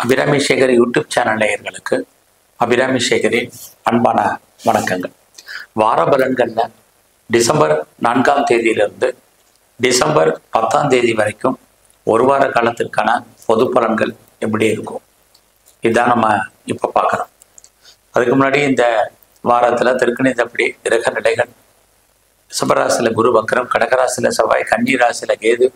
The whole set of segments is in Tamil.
அபிராமி சேகர் யூடியூப் சேனல் நேயர்களுக்கு அபிராமி சேகரின் அன்பான வணக்கங்கள். வார பலன்களில் டிசம்பர் 4ஆம் தேதியிலிருந்து டிசம்பர் 10ஆம் தேதி வரைக்கும் ஒரு வார காலத்திற்கான பொது பலன்கள் எப்படி இருக்கும் இதுதான் நம்ம இப்போ பார்க்குறோம். அதுக்கு முன்னாடி இந்த வாரத்தில் திருக்கணிதப்படி கிரக நிலைகள் ரிஷபராசியில் குரு வக்ரம், கடகராசியில் செவ்வாய், கன்னி ராசியில் கேது,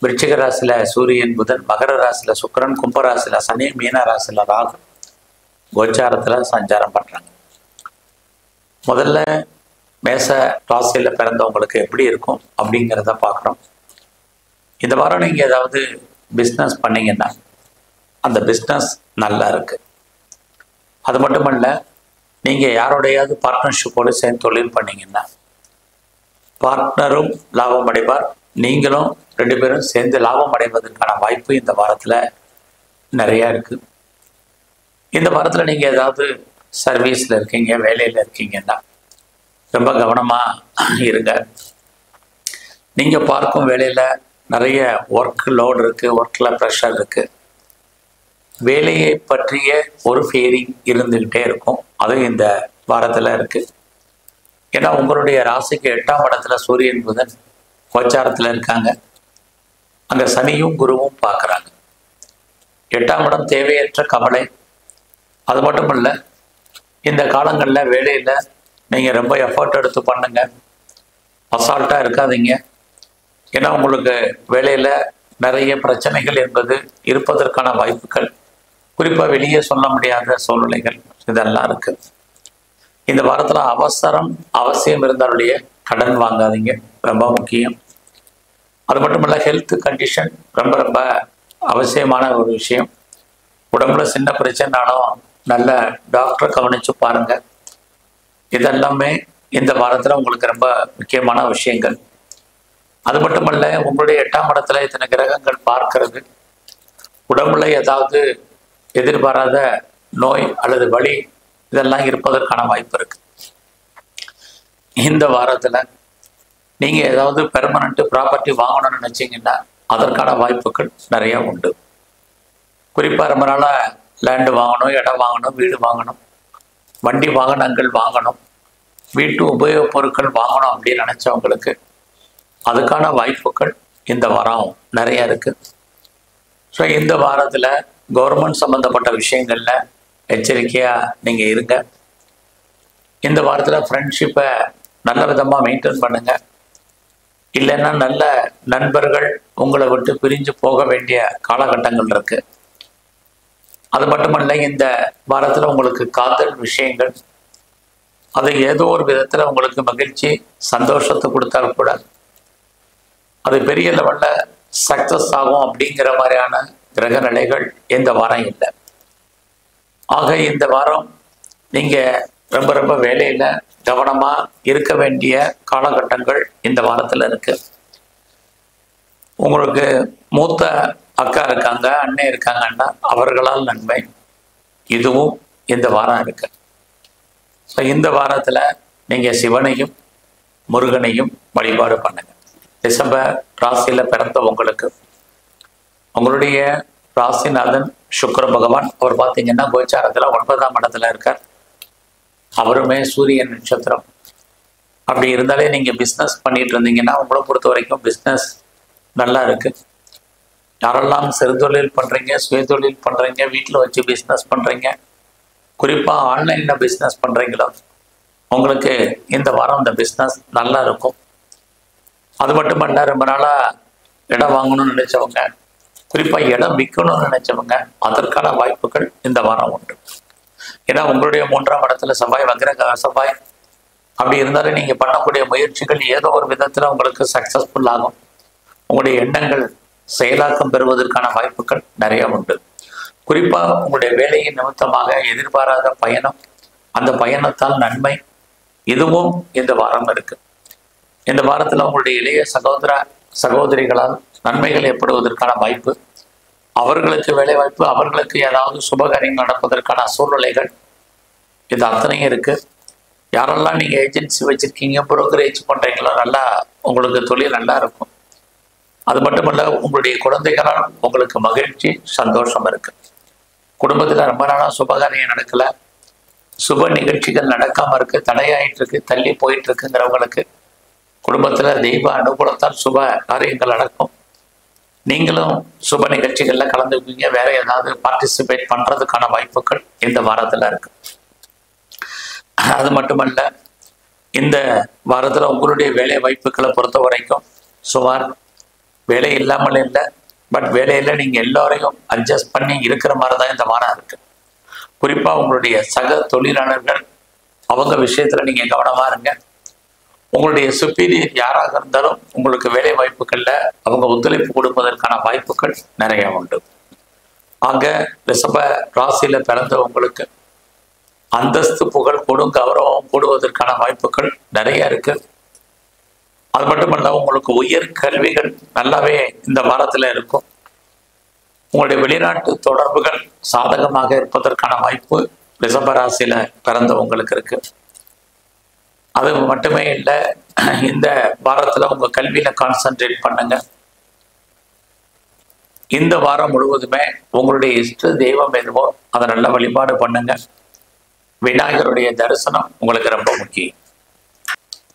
விருச்சிக ராசியில் சூரியன் புதன், மகர ராசியில் சுக்கிரன், கும்ப ராசியில் சனி, மீன ராசியில் ராகு கோச்சாரத்தில் சஞ்சாரம் பண்ணுறாங்க. முதல்ல மேச ராசியில் பிறந்தவங்களுக்கு எப்படி இருக்கும் அப்படிங்கிறத பார்க்குறோம். இந்த வாரம் நீங்கள் ஏதாவது பிஸ்னஸ் பண்ணிங்கன்னா அந்த பிஸ்னஸ் நல்லா இருக்குது. அது மட்டுமல்ல, நீங்கள் யாரோடையாவது பார்ட்னர்ஷிப்போடு சேர்ந்து தொழில் பண்ணிங்கன்னா பார்ட்னரும் லாபம் அடைவார், நீங்களும் 2 பேரும் சேர்ந்து லாபம் அடைவதற்கான வாய்ப்பு இந்த வாரத்தில் நிறையா இருக்குது. இந்த வாரத்தில் நீங்கள் ஏதாவது சர்வீஸில் இருக்கீங்க, வேலையில் இருக்கீங்கன்னா ரொம்ப கவனமாக இருங்க. நீங்கள் பார்க்கும் வேலையில் நிறைய ஒர்க் லோடு இருக்குது, ஒர்க்கில் ப்ரெஷர் இருக்குது. வேலையை பற்றிய ஒரு ஃபீலிங் இருந்துக்கிட்டே இருக்கும். அதுவும் இந்த வாரத்தில் இருக்குது. ஏன்னா உங்களுடைய ராசிக்கு 8ஆம் இடத்துல சூரியன் புதன் கோச்சாரத்தில் இருக்காங்க. அங்கே சனியும் குருவும் பார்க்குறாங்க. 8ஆம் இடம் தேவையற்ற கவலை. அது மட்டும் இல்லை, இந்த காலங்களில் வேலையில் நீங்கள் ரொம்ப எஃபர்ட் எடுத்து பண்ணுங்க, அசால்ட்டாக இருக்காதீங்க. ஏன்னா உங்களுக்கு வேலையில் நிறைய பிரச்சனைகள் என்பது இருப்பதற்கான வாய்ப்புகள், குறிப்பாக வெளியே சொல்ல முடியாத சூழ்நிலைகள் இதெல்லாம் இருக்குது. இந்த வாரத்தில் அவசியம் இருந்தாலுடைய கடன் வாங்காதீங்க, ரொம்ப முக்கியம். அது மட்டும் இல்லை, ஹெல்த் கண்டிஷன் ரொம்ப அவசியமான ஒரு விஷயம். உடம்புல சின்ன பிரச்சனைனாலும் நல்ல டாக்டரை கவனித்து பாருங்கள். இதெல்லாமே இந்த வாரத்தில் உங்களுக்கு ரொம்ப முக்கியமான விஷயங்கள். அது மட்டுமல்ல, உங்களுடைய 8ஆம் இடத்துல இத்தனை கிரகங்கள் பார்க்கறது உடம்புல ஏதாவது எதிர்பாராத நோய் அல்லது வலி இதெல்லாம் இருப்பதற்கான வாய்ப்பு இருக்கு. இந்த வாரத்தில் நீங்கள் ஏதாவது பெர்மனண்ட்டு ப்ராப்பர்ட்டி வாங்கணும்னு நினச்சிங்கன்னா அதற்கான வாய்ப்புகள் நிறையா உண்டு. குறிப்பாக ரொம்ப நாளாக லேண்டு வாங்கணும், இடம் வாங்கணும், வீடு வாங்கணும், வண்டி வாகனங்கள் வாங்கணும், வீட்டு உபயோகப் பொருட்கள் வாங்கணும் அப்படின்னு நினச்சவங்களுக்கு அதுக்கான வாய்ப்புகள் இந்த வாரம் நிறையா இருக்குது. ஸோ இந்த வாரத்தில் கவர்மெண்ட் சம்மந்தப்பட்ட விஷயங்களில் எச்சரிக்கையாக நீங்கள் இருங்க. இந்த வாரத்தில் ஃப்ரெண்ட்ஷிப்பை நல்ல விதமாக மெயின்டைன் பண்ணுங்கள். இல்லைன்னா நல்ல நண்பர்கள் உங்களை விட்டு பிரிஞ்சு போக வேண்டிய காலகட்டங்கள் இருக்குது. அது மட்டுமல்ல, இந்த வாரத்தில் உங்களுக்கு காதல் விஷயங்கள் அது ஏதோ ஒரு விதத்தில் உங்களுக்கு மகிழ்ச்சி சந்தோஷத்தை கொடுத்தா கூட அது பெரிய லெவலில் சக்ஸஸ் ஆகும் அப்படிங்கிற மாதிரியான கிரக நிலைகள் இந்த வாரம் இல்லை. ஆக இந்த வாரம் நீங்கள் ரொம்ப வேலையில் கவனமாக இருக்க வேண்டிய காலகட்டங்கள் இந்த வாரத்தில் இருக்குது. உங்களுக்கு மூத்த அக்கா இருக்காங்க, அண்ணன் இருக்காங்கன்னா அவர்களால் நன்மை இதுவும் இந்த வாரம் இருக்கு. ஸோ இந்த வாரத்தில் நீங்கள் சிவனையும் முருகனையும் வழிபாடு பண்ணுங்க. டிசம்பர் ராசியில் பிறந்த உங்களுடைய ராசிநாதன் சுக்கிர பகவான் அவர் பார்த்தீங்கன்னா கோச்சாரத்தில் 9ஆம் இடத்துல இருக்கார். அவருமே சூரிய நட்சத்திரம். அப்படி இருந்தாலே நீங்கள் பிஸ்னஸ் பண்ணிட்டு இருந்தீங்கன்னா உங்களை பொறுத்த வரைக்கும் பிஸ்னஸ் நல்லா இருக்குது. யாரெல்லாம் சிறுதொழில் பண்ணுறீங்க, சுயதொழில் பண்ணுறீங்க, வீட்டில் வச்சு பிஸ்னஸ் பண்ணுறீங்க, குறிப்பாக ஆன்லைனில் பிஸ்னஸ் பண்ணுறீங்களோ உங்களுக்கு இந்த வாரம் இந்த பிஸ்னஸ் நல்லா இருக்கும். அது மட்டுமல்ல, ரொம்ப நாளாக இடம் வாங்கணும்னு நினச்சவங்க, குறிப்பாக இடம் விற்கணும்னு நினச்சவங்க அதற்கான வாய்ப்புகள் இந்த வாரம் உண்டு. ஏன்னா உங்களுடைய 3ஆம் இடத்துல செவ்வாய், வக்ர செவ்வாய். அப்படி இருந்தாலும் நீங்கள் பண்ணக்கூடிய முயற்சிகள் ஏதோ ஒரு விதத்தில் உங்களுக்கு சக்ஸஸ்ஃபுல் ஆகும். உங்களுடைய எண்ணங்கள் செயலாக்கம் பெறுவதற்கான வாய்ப்புகள் நிறைய உண்டு. குறிப்பாக உங்களுடைய வேலையின் நிமித்தமாக எதிர்பாராத பயணம், அந்த பயணத்தால் நன்மை இதுவும் இந்த வாரம் இருக்கு. இந்த வாரத்தில் உங்களுடைய இளைய சகோதரிகளால் நன்மைகள் ஏற்படுவதற்கான வாய்ப்பு, அவர்களுக்கு வேலை வாய்ப்பு, அவர்களுக்கு ஏதாவது சுபகாரியம் நடப்பதற்கான சூழ்நிலைகள் இது அத்தனையும் இருக்குது. யாரெல்லாம் நீங்கள் ஏஜென்சி வச்சுருக்கீங்க, புரோக்கரேஜ் பண்ணுறீங்களோ நல்லா உங்களுக்கு தொழில் நல்லா இருக்கும். அது மட்டுமல்ல, உங்களுடைய குழந்தைகளால் உங்களுக்கு மகிழ்ச்சி சந்தோஷம் இருக்குது. குடும்பத்தில் ரொம்ப நாளாக சுபகாரியம் நடக்கலை, சுப நிகழ்ச்சிகள் நடக்காமல் இருக்கு, தடையாயிட்டு இருக்கு, தள்ளி போயிட்டு இருக்குங்கிறவங்களுக்கு குடும்பத்தில் தெய்வ அனுகூலத்தால் சுப காரியங்கள் நடக்கும். நீங்களும் சுப நிகழ்ச்சிகளில் கலந்துக்குவீங்க. வேற ஏதாவது பார்ட்டிசிபேட் பண்ணுறதுக்கான வாய்ப்புகள் இந்த வாரத்தில் இருக்கு. அது மட்டுமல்ல, இந்த வாரத்தில் உங்களுடைய வேலை வாய்ப்புகளை பொறுத்த வரைக்கும் சுமார் வேலை இல்லாமல் இல்லை, பட் வேலையில் நீங்கள் எல்லோரையும் அட்ஜஸ்ட் பண்ணி இருக்கிற மாதிரி தான் இந்த வாரம் இருக்கு. குறிப்பாக உங்களுடைய சக தொழிலாளர்கள் அவங்க விஷயத்தில் நீங்கள் கவனமாக இருங்க. உங்களுடைய சுப்பீரியர் யாராக இருந்தாலும் உங்களுக்கு வேலை வாய்ப்புகளில் அவங்க ஒத்துழைப்பு கொடுப்பதற்கான வாய்ப்புகள் நிறைய உண்டு. ஆக ரிஷப ராசியில் பிறந்த உங்களுக்கு அந்தஸ்து, புகழ், கௌரவம் கூடுவதற்கான வாய்ப்புகள் நிறைய இருக்கு. அது மட்டுமல்ல, உங்களுக்கு உயர் கல்விகள் நல்லாவே இந்த வாரத்தில் இருக்கும். உங்களுடைய வெளிநாட்டு தொடர்புகள் சாதகமாக இருப்பதற்கான வாய்ப்பு ரிஷபராசியில பிறந்தவங்களுக்கு இருக்கு. அது மட்டுமே இல்லை, இந்த வாரத்துல உங்க கல்வியில கான்சென்ட்ரேட் பண்ணுங்க. இந்த வாரம் முழுவதுமே உங்களுடைய இஷ்ட தெய்வம் எதுவோ அதை நல்ல வழிபாடு பண்ணுங்க. விநாயகருடைய தரிசனம் உங்களுக்கு ரொம்ப முக்கியம்.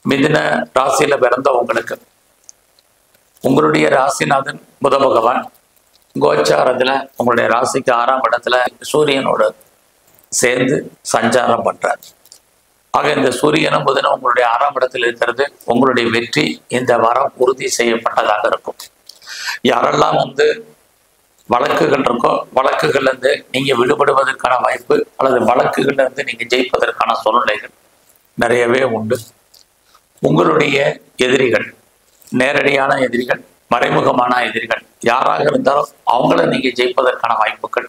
மிதுன ராசியில பிறந்தவங்களுக்கு உங்களுடைய ராசிநாதன் புத பகவான் கோச்சாரத்துல உங்களுடைய ராசிக்கு 6ஆம் இடத்துல சூரியனோடு சேர்ந்து சஞ்சாரம் பண்றார். ஆக இந்த சூரியனும் புதனும் உங்களுடைய 6ஆம் இடத்தில் இருக்கிறது உங்களுடைய வெற்றி இந்த வாரம் உறுதி செய்யப்பட்டதாக இருக்கும். யாரெல்லாம் வழக்குகள் இருக்கோ வழக்குகள்ல இருந்து நீங்க விடுபடுவதற்கான வாய்ப்பு அல்லது வழக்குகள்ல இருந்து நீங்க ஜெயிப்பதற்கான சூழ்நிலைகள் நிறையவே உண்டு. உங்களுடைய எதிரிகள், நேரடியான எதிரிகள், மறைமுகமான எதிரிகள் யாராக இருந்தாலும் அவங்கள நீங்க ஜெயிப்பதற்கான வாய்ப்புகள்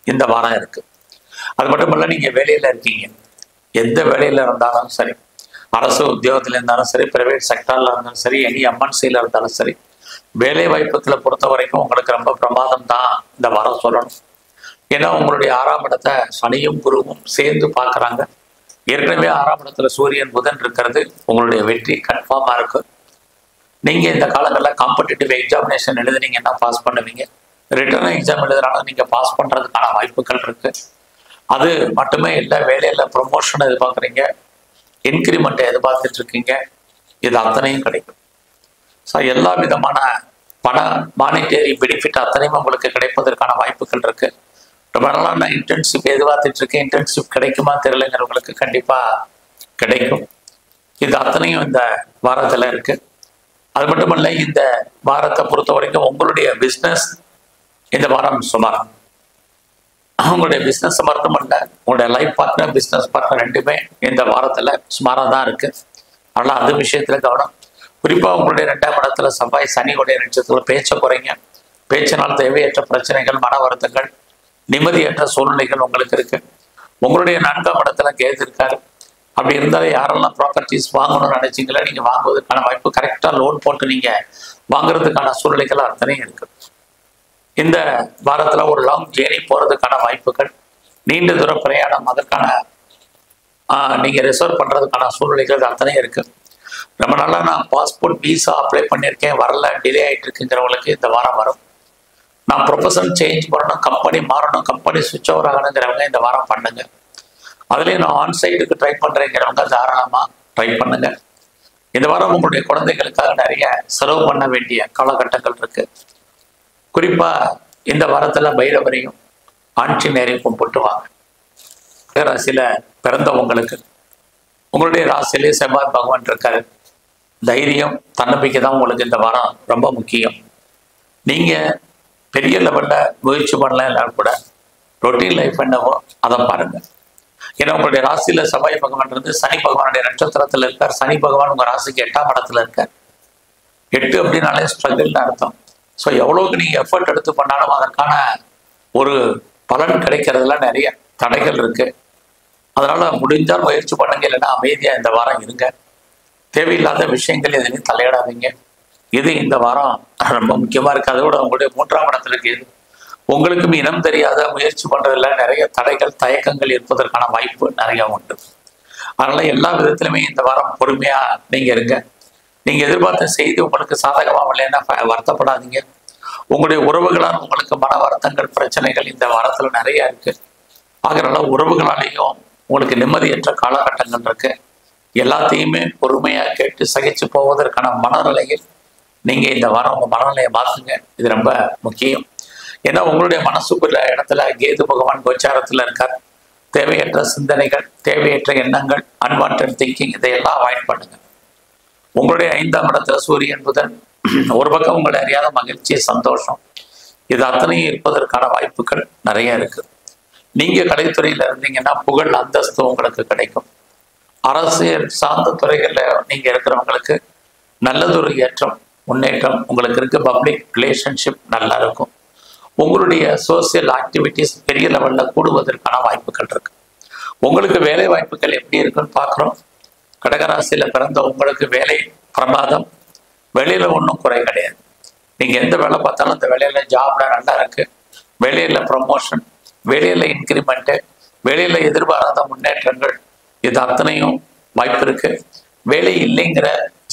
இந்த வாரம் இருக்கு. அது மட்டுமல்ல, நீங்க வேலையில இருக்கீங்க, எந்த வேலையில இருந்தாலும் சரி, அரசு உத்தியோகத்துல இருந்தாலும் சரி, பிரைவேட் செக்டார்ல இருந்தாலும் சரி, எனி எம்என்சியில இருந்தாலும் சரி, வேலை வாய்ப்புகளை பொறுத்த வரைக்கும் உங்களுக்கு ரொம்ப பிரமாதம் தான் இந்த வாரம் சொல்லணும். ஏன்னா உங்களுடைய 6ஆம் இடத்தை சனியும் குருவும் சேர்ந்து பார்க்குறாங்க. ஏற்கனவே 6ஆம் இடத்துல சூரியன் புதன் இருக்கிறது உங்களுடைய வெற்றி கன்ஃபார்மா இருக்கு. நீங்க இந்த காலங்களில் காம்படிட்டிவ் எக்ஸாமினேஷன் எழுதுனீங்கன்னா பாஸ் பண்ணுவீங்க. ரிட்டர்ன் எக்ஸாம் எழுதுனாலும் நீங்க பாஸ் பண்றதுக்கான வாய்ப்புகள் இருக்கு. அது மட்டுமே இல்லை, வேலையில ப்ரொமோஷன் எதிர்பார்க்குறீங்க, இன்க்ரிமெண்ட் எதிர்பார்த்துட்டு இருக்கீங்க, இது அத்தனையும் கிடைக்கும். ஸோ எல்லா விதமான பண மானிட்டரி பெனிஃபிட் அத்தனையும் உங்களுக்கு கிடைப்பதற்கான வாய்ப்புகள் இருக்கு. ரொம்ப நாளாக நான் இன்டர்ன்ஷிப் எதிர்பார்த்துட்டு இருக்கேன், இன்டர்ன்ஷிப் கிடைக்குமா தெரியலங்கிறவங்களுக்கு கண்டிப்பா கிடைக்கும். இது அத்தனையும் இந்த வாரத்துல இருக்கு. அது மட்டுமல்ல, இந்த வாரத்தை பொறுத்த வரைக்கும் உங்களுடைய பிஸ்னஸ் இந்த வாரம் சுமார், உங்களுடைய பிஸ்னஸ் மட்டுமல்ல உங்களுடைய லைஃப் பார்ட்னர், பிஸ்னஸ் பார்ட்னர் ரெண்டுமே இந்த வாரத்துல சுமாராக தான் இருக்கு. அதனால் அது விஷயத்துல கவனம். குறிப்பாக உங்களுடைய 2ஆம் இடத்துல செவ்வாய் சனியுடைய நட்சத்திரத்துல பேச்சை குறைங்க. பேச்சினால் தேவையற்ற பிரச்சனைகள், மன வருத்தங்கள், நிம்மதியற்ற சூழ்நிலைகள் உங்களுக்கு இருக்கு. உங்களுடைய 4ஆம் இடத்துல கேது இருக்காரு. அப்படி இருந்தாலும் யாரெல்லாம் ப்ராப்பர்ட்டிஸ் வாங்கணும்னு நினைச்சிங்களோ நீங்க வாங்குவதற்கான வாய்ப்பு, கரெக்டா லோன் போட்டு நீங்க வாங்குறதுக்கான சூழ்நிலைகள் அத்தனையும் இருக்கு. இந்த வாரத்துல ஒரு லாங் ஜேர்னி போறதுக்கான வாய்ப்புகள், நீண்ட தூர பிரயாணம், அதற்கான நீங்க ரிசர்வ் பண்றதுக்கான சூழ்நிலைகள் அத்தனையும் இருக்கு. ரொம்ப நாளா நான் பாஸ்போர்ட் விசா அப்ளை பண்ணியிருக்கேன், வரல, டிலே ஆகிட்டு இருக்குங்கிறவங்களுக்கு இந்த வாரம் வரும். நான் ப்ரொஃபஷன் சேஞ்ச் பண்ணணும், கம்பெனி மாறணும், கம்பெனி சுவிட்ச் ஓவர் ஆகணுங்கிறவங்க இந்த வாரம் பண்ணுங்க. அதுலேயும் நான் ஆன்சைட்டுக்கு ட்ரை பண்ணுறேங்கிறவங்க தாராளமாக ட்ரை பண்ணுங்க. இந்த வாரம் உங்களுடைய குழந்தைகளுக்காக நிறைய செலவு பண்ண வேண்டிய காலகட்டங்கள் இருக்கு. குறிப்பாக இந்த வாரத்தில் பைரவரையும் ஆஞ்சநேயரையும் கும்பிட்டு வாங்க. ராசியில் பிறந்தவங்களுக்கு உங்களுடைய ராசியிலே செவ்வாய் பகவான் இருக்காரு. தைரியம், தன்னம்பிக்கை தான் உங்களுக்கு இந்த வாரம் ரொம்ப முக்கியம். நீங்க பெரிய லெவல்ல முயற்சி பண்ணலாம், எல்லாரும் கூட ரொட்டீன் லைஃப் என்னவோ அதை பாருங்க. ஏன்னா உங்களுடைய ராசியில செவ்வாய் பகவான் இருந்து சனி பகவானுடைய நட்சத்திரத்துல இருக்கார். சனி பகவான் உங்க ராசிக்கு 8ஆம் இடத்துல இருக்கார். 8 அப்படின்னாலே ஸ்ட்ரகிள்னு அர்த்தம். ஸோ எவ்வளவுக்கு நீங்க எஃபர்ட் எடுத்து பண்ணாலும் அதற்கான ஒரு பலன் கிடைக்கிறதுல நிறைய தடைகள் இருக்கு. அதனால முடிஞ்சால் முயற்சி பண்ணுங்க, இல்லைன்னா அமைதியா இந்த வாரம் இருங்க. தேவையில்லாத விஷயங்கள் எதுலையும் தலையிடாதீங்க. இது இந்த வாரம் ரொம்ப முக்கியமா இருக்கு. அதோட உங்களுடைய 3ஆம் இடத்துல இருக்கு. உங்களுக்கும் இனம் தெரியாத முயற்சி பண்றதுல நிறைய தடைகள், தயக்கங்கள் இருப்பதற்கான வாய்ப்பு நிறைய உண்டு. அதனால எல்லா விதத்திலுமே இந்த வாரம் பொறுமையா நீங்க இருங்க. நீங்க எதிர்பார்த்த செய்தி உங்களுக்கு சாதகமாக இல்லைன்னா வருத்தப்படாதீங்க. உங்களுடைய உறவுகளால் உங்களுக்கு மன வருத்தங்கள், பிரச்சனைகள் இந்த வாரத்துல நிறைய இருக்கு. ஆகிறனால உறவுகளாலேயும் உங்களுக்கு நிம்மதியற்ற காலகட்டங்கள் இருக்கு. எல்லாத்தையுமே பொறுமையா கேட்டு சகிச்சு போவதற்கான மனநிலையில் நீங்க இந்த வாரம் உங்க மனநிலையை மாத்துங்க. இது ரொம்ப முக்கியம். ஏன்னா உங்களுடைய மனசுக்குள்ள இடத்துல கேது பகவான் கோச்சாரத்துல இருக்கார். தேவையற்ற சிந்தனைகள், தேவையற்ற எண்ணங்கள், அன்வான்ட் திங்கிங் இதையெல்லாம் அவாய்ட் பண்ணுங்க. உங்களுடைய 5ஆம் இடத்துல சூரியன் புதன் ஒரு பக்கம் உங்களை அறியாத மகிழ்ச்சி, சந்தோஷம் இது அத்தனையும் இருப்பதற்கான வாய்ப்புகள் நிறைய இருக்கு. நீங்க கலைத்துறையில இருந்தீங்கன்னா புகழ், அந்தஸ்து உங்களுக்கு கிடைக்கும். அரசியல் சார்ந்த துறைகள்ல நீங்க இருக்கிறவங்களுக்கு நல்லதொரு ஏற்றம், முன்னேற்றம் உங்களுக்கு இருக்கு. பப்ளிக் ரிலேஷன்ஷிப் நல்லா இருக்கும். உங்களுடைய சோசியல் ஆக்டிவிட்டிஸ் பெரிய லெவல்ல கூடுவதற்கான வாய்ப்புகள் இருக்கு. உங்களுக்கு வேலை வாய்ப்புகள் எப்படி இருக்குன்னு பார்க்குறோம். கடகராசியில பிறந்த உங்களுக்கு வேலை பிரமாதம். வெளியில ஒன்றும் குறை கிடையாது. நீங்க எந்த வேலை பார்த்தாலும் அந்த வேலையில ஜாப்ல நல்லா இருக்கு. வேலையில ப்ரமோஷன், வேலையில இன்கிரிமெண்ட், வேலையில எதிர்பாராத முன்னேற்றங்கள் இது அத்தனையும் வாய்ப்பு இருக்கு. வேலை இல்லைங்கிற